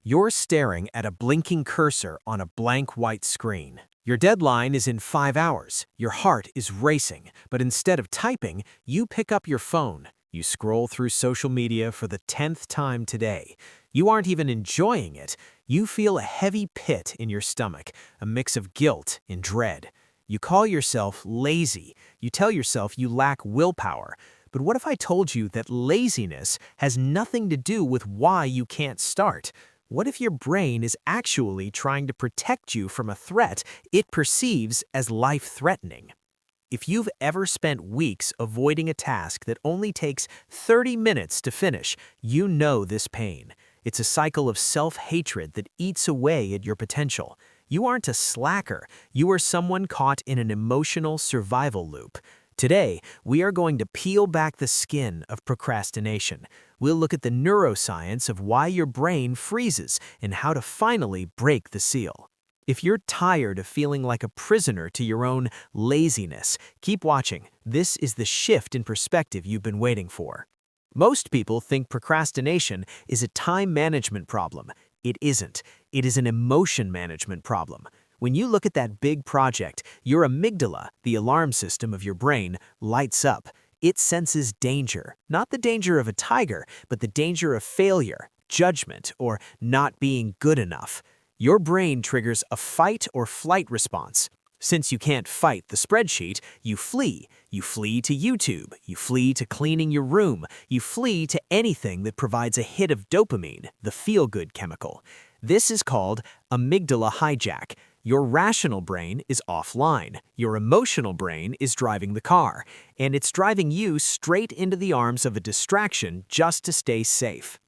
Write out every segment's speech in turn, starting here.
You're staring at a blinking cursor on a blank white screen. Your deadline is in 5 hours. Your heart is racing, but instead of typing, you pick up your phone. You scroll through social media for the 10th time today. You aren't even enjoying it. You feel a heavy pit in your stomach, a mix of guilt and dread. You call yourself lazy. You tell yourself you lack willpower. But what if I told you that laziness has nothing to do with why you can't start? What if your brain is actually trying to protect you from a threat it perceives as life-threatening? If you've ever spent weeks avoiding a task that only takes 30 minutes to finish, you know this pain. It's a cycle of self-hatred that eats away at your potential. You aren't a slacker. You are someone caught in an emotional survival loop. Today, we are going to peel back the skin of procrastination. We'll look at the neuroscience of why your brain freezes and how to finally break the seal. If you're tired of feeling like a prisoner to your own laziness, keep watching. This is the shift in perspective you've been waiting for. Most people think procrastination is a time management problem. It isn't. It is an emotion management problem. When you look at that big project, your amygdala, the alarm system of your brain, lights up. It senses danger, not the danger of a tiger, but the danger of failure, judgment, or not being good enough. Your brain triggers a fight or flight response. Since you can't fight the spreadsheet, you flee. You flee to YouTube. You flee to cleaning your room. You flee to anything that provides a hit of dopamine, the feel-good chemical. This is called amygdala hijack. Your rational brain is offline. Your emotional brain is driving the car, and it's driving you straight into the arms of a distraction just to stay safe.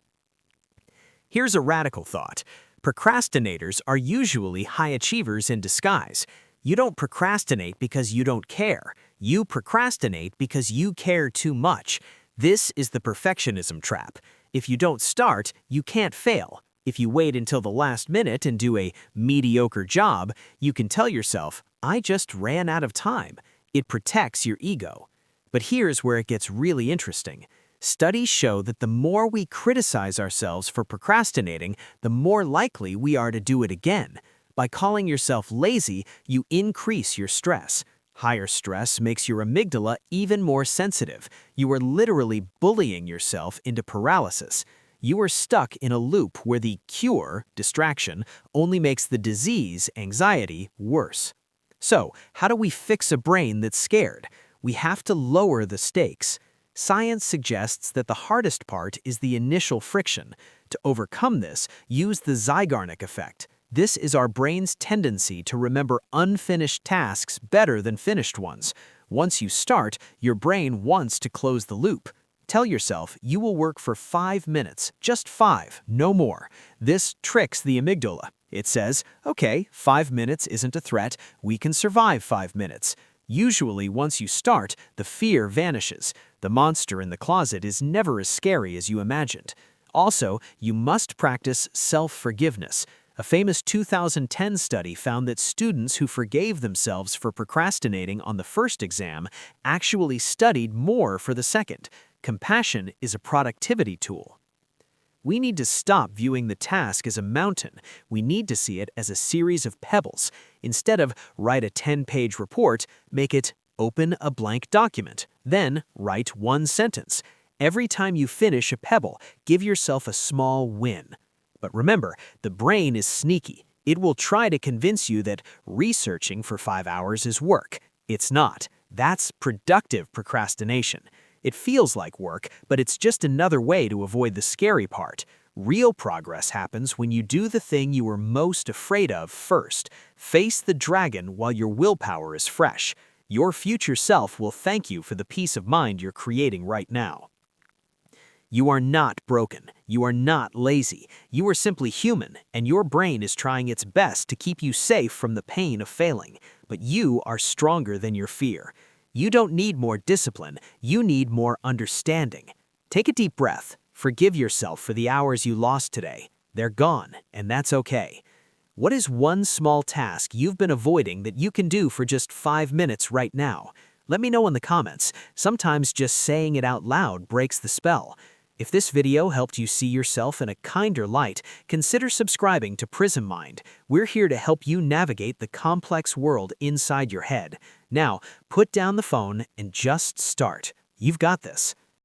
Here's a radical thought. Procrastinators are usually high achievers in disguise. You don't procrastinate because you don't care. You procrastinate because you care too much. This is the perfectionism trap. If you don't start, you can't fail. If you wait until the last minute and do a mediocre job, you can tell yourself, I just ran out of time. It protects your ego. But here's where it gets really interesting. Studies show that the more we criticize ourselves for procrastinating, the more likely we are to do it again. By calling yourself lazy, you increase your stress. Higher stress makes your amygdala even more sensitive. You are literally bullying yourself into paralysis. You are stuck in a loop where the cure, distraction, only makes the disease, anxiety, worse. So, how do we fix a brain that's scared? We have to lower the stakes. Science suggests that the hardest part is the initial friction. To overcome this, use the Zeigarnik effect. This is our brain's tendency to remember unfinished tasks better than finished ones. Once you start, your brain wants to close the loop. Tell yourself you will work for 5 minutes, just 5, no more. This tricks the amygdala. It says, okay, 5 minutes isn't a threat, we can survive 5 minutes. Usually, once you start, the fear vanishes. The monster in the closet is never as scary as you imagined. Also, you must practice self-forgiveness. A famous 2010 study found that students who forgave themselves for procrastinating on the first exam actually studied more for the second. Compassion is a productivity tool. We need to stop viewing the task as a mountain. We need to see it as a series of pebbles. Instead of write a 10-page report, make it open a blank document. Then write 1 sentence. Every time you finish a pebble, give yourself a small win. But remember, the brain is sneaky. It will try to convince you that researching for 5 hours is work. It's not. That's productive procrastination. It feels like work, but it's just another way to avoid the scary part. Real progress happens when you do the thing you were most afraid of first. Face the dragon while your willpower is fresh. Your future self will thank you for the peace of mind you're creating right now. You are not broken. You are not lazy. You are simply human, and your brain is trying its best to keep you safe from the pain of failing. But you are stronger than your fear. You don't need more discipline, you need more understanding. Take a deep breath. Forgive yourself for the hours you lost today. They're gone, and that's okay. What is one small task you've been avoiding that you can do for just 5 minutes right now? Let me know in the comments. Sometimes just saying it out loud breaks the spell. If this video helped you see yourself in a kinder light, consider subscribing to Prism Mind. We're here to help you navigate the complex world inside your head. Now, put down the phone and just start. You've got this.